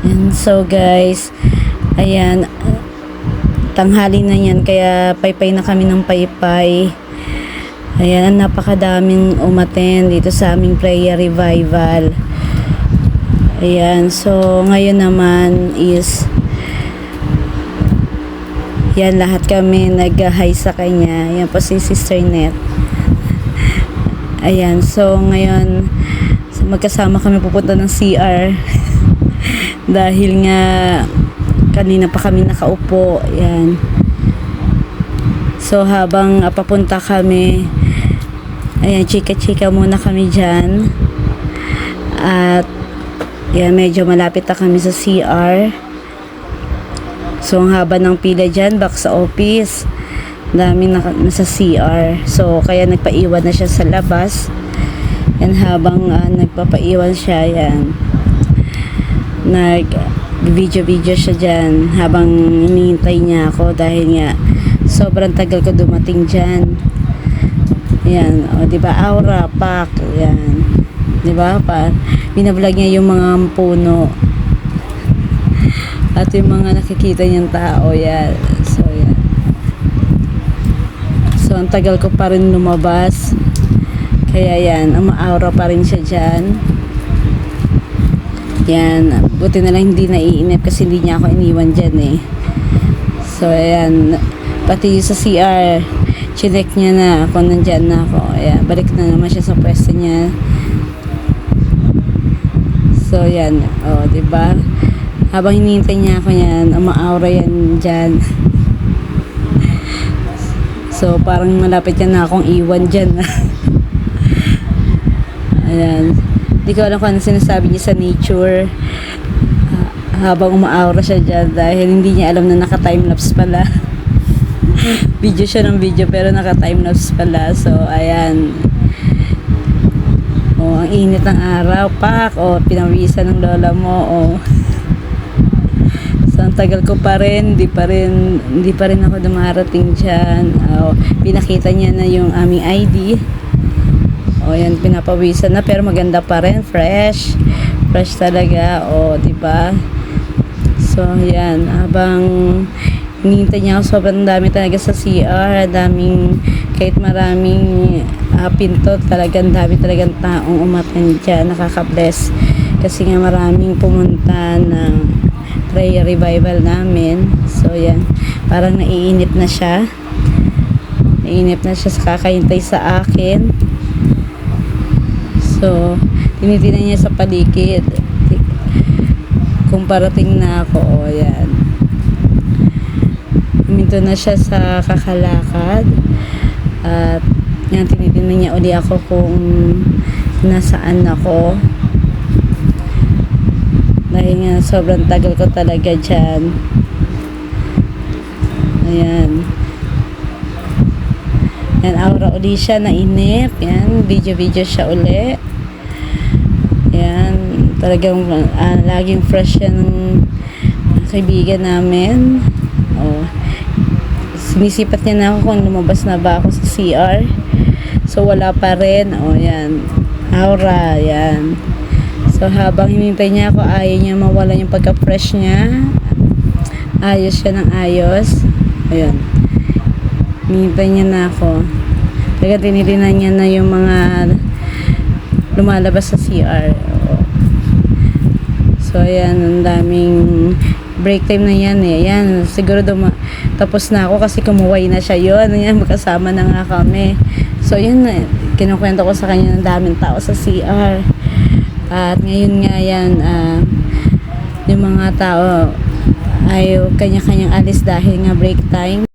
And so guys, ayan, tanghali na yan, kaya paypay na kami ng paypay. Ayan, napakadaming umaten dito sa aming prayer revival. Ayan, so ngayon naman is yan, lahat kami nag-hi sa kanya. Yan po si Sister Net. Ayan, so ngayon magkasama kami pupunta ng CR. Dahil nga kanina pa kami nakaupo. Ayan. So habang papunta kami, ayan, chika-chika muna kami dyan. At yan, medyo malapit na kami sa CR. So ang haba ng pila dyan back sa office, dami nasa CR. So kaya nagpaiwan na siya sa labas. And habang nagpapaiwan siya, yan, nag video siya dyan habang hinihintay niya ako dahil nga sobrang tagal ko dumating dyan. Yan, o diba, aura pack, yan, diba, binablog niya yung mga puno at yung mga nakikita niyang tao. Yan, so yan, so ang tagal ko pa rin lumabas, kaya yan, umaura pa rin siya dyan. Yan, buti na lang hindi naiinip kasi hindi niya ako iniwan dyan eh. So ayan, pati sa CR chinek niya na kung nandyan na ako. Ayan, balik na naman siya sa pwesto niya. So yan, o diba, habang hinihintay niya ako yan, umaaura yan dyan. So parang malapit yan na akong iwan dyan. Ayan, di ko alam kung ano sinasabi niya sa nature habang umaaura siya dyan, dahil hindi niya alam na naka-timelapse pala. Video siya ng video pero naka-timelapse pala. So ayan, ang init ng araw, pak, pinawisan ng lola mo, so ang tagal ko pa rin, hindi pa rin ako dumarating dyan. Pinakita niya na yung aming ID. Yan, pinapawisan na pero maganda pa rin, fresh talaga, diba? So yan, habang hinihintay niya ako, sobrang dami talaga sa CR, daming, kahit maraming pinto, talagang dami talagang taong umattend dyan, nakaka-bless kasi nga maraming pumunta ng prayer revival namin. So yan, parang naiinip na siya sa kakahintay sa akin. So, tinitingnan niya sa paligid kung parating na ako. Yan, huminto na siya sa kakalakad at yan, tinitingnan niya uli ako kung nasaan ako, dahil nga sobrang tagal ko talaga dyan. Ayan, yan, aura uli siya, nainip. Yan, video siya uli. Yan, talagang laging fresh yan ng kaibigan namin. Sinisipat niya na ako kung lumabas na ba ako sa CR. So wala pa rin. Yan, aura, yan. So habang hinintay niya ako, ayaw niya mawala yung pagka-fresh niya. Ayos siya ng ayos. Ayan, hinintay niya na ako. Talaga tinitinan niya na yung mga lumalabas sa CR. So ayan, ang daming break time na yan eh. Ayan, siguro tapos na ako kasi kumuway na siya yun. Ayan, magkasama na nga kami. So yun, kinukwento ko sa kanya ng daming tao sa CR. At ngayon nga yan, yung mga tao ay kanya-kanyang alis dahil nga break time.